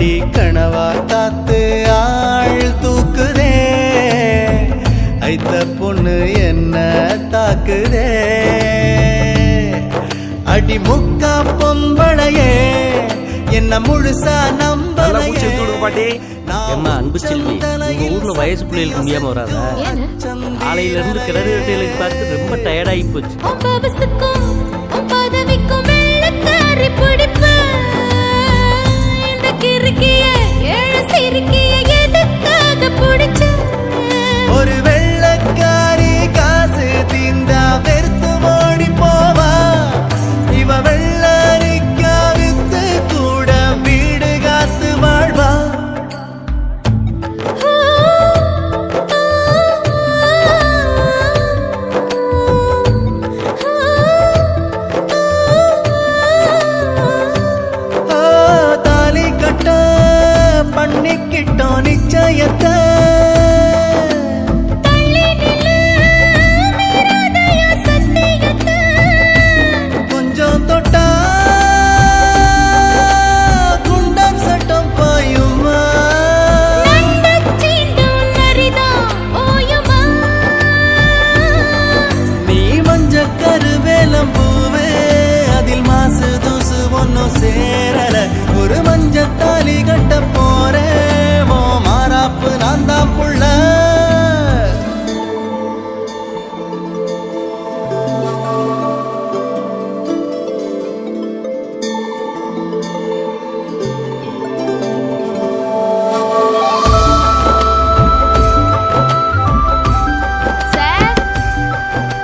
அடிப்பட்டி கனவா காத்து ஆள் தூக்குதே ஐத்த பொண்ணு என்ன தாக்குதே அடி முக்கா பொம்பளையே என்ன முழுசா நம்பலையே ஏம்மா அன்பு செல்வி, உங்க ஊர்ல வயசு பிள்ளைகளுக்கு முடியாம வராதா? காலையில இருந்து கிணறு வெட்டையிலுக்கு பார்த்து ரொம்ப டயர்டாகி போச்சு. ஒரு வெள்ளக்காரி காசு தீந்தா வெறுத்து ஓடி போவா இவ வெள்ளரிக்கா வித்து கூட வீடு காத்து வாழ்வா தாலி கட்ட பண்ணிக்கிட்டோம் நிச்சயத்தை சேரல ஒரு மஞ்சத்தாலி கட்ட போறேன் மாறாப்பு நான் தான் புள்ள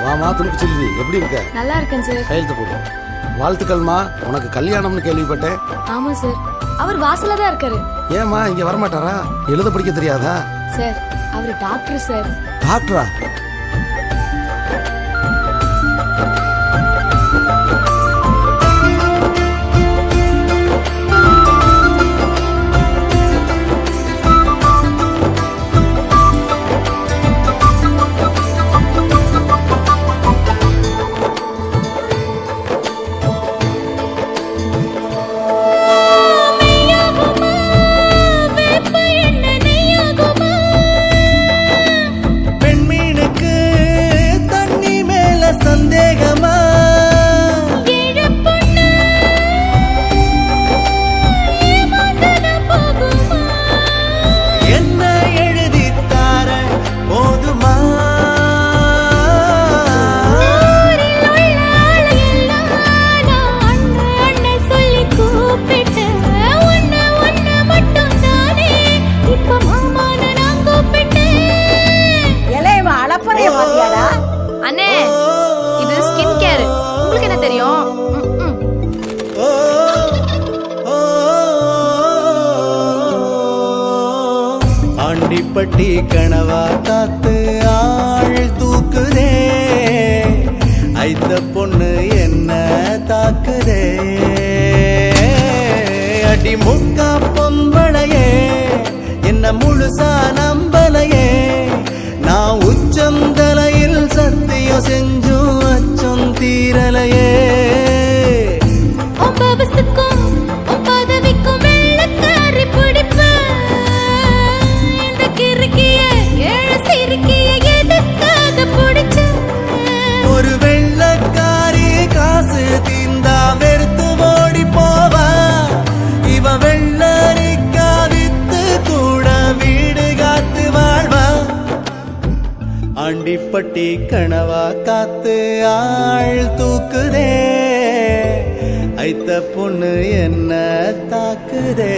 வாமா துணுக்கு செல்வி, எப்படி இருக்க? நல்லா இருக்கேன் சார். கையெழுத்து போடு. வாழ்த்துக்கள்மா, உனக்கு கல்யாணம்னு கேள்விப்பட்டேன். ஆமா சார், அவர் வாசல்ல தான் இருக்காரு. ஏமா இங்க வரமாட்டாரா? எழுத படிக்க தெரியாதா? சார், அவர் டாக்டர் சார். டாக்டரா? அண்ணே, இது ஸ்கின் கேர், உங்களுக்கு என்ன தெரியும்? ஆண்டிப்பட்டி கனவா காத்து ஆள் தூக்குதே ஐத்த பொண்ணு என்ன தாக்குதே அடி முக்கா பொம்பளையே என்ன முழுசா நம்பலையே நான் உச்சம் தலையில் சத்தியம் செஞ்சும் அச்சம் தீரலையே ஒரு வெள்ளக்காரி காசு தீந்தா வெறுத்து ஓடி போவா இவ வெள்ளரிக்கா வித்து கூட வீடு காத்து வாழ்வா ஆண்டிப்பட்டி கனவா காத்து ஆள் தூக்குதே ஐத்த பொண்ணு என்ன தாக்குதே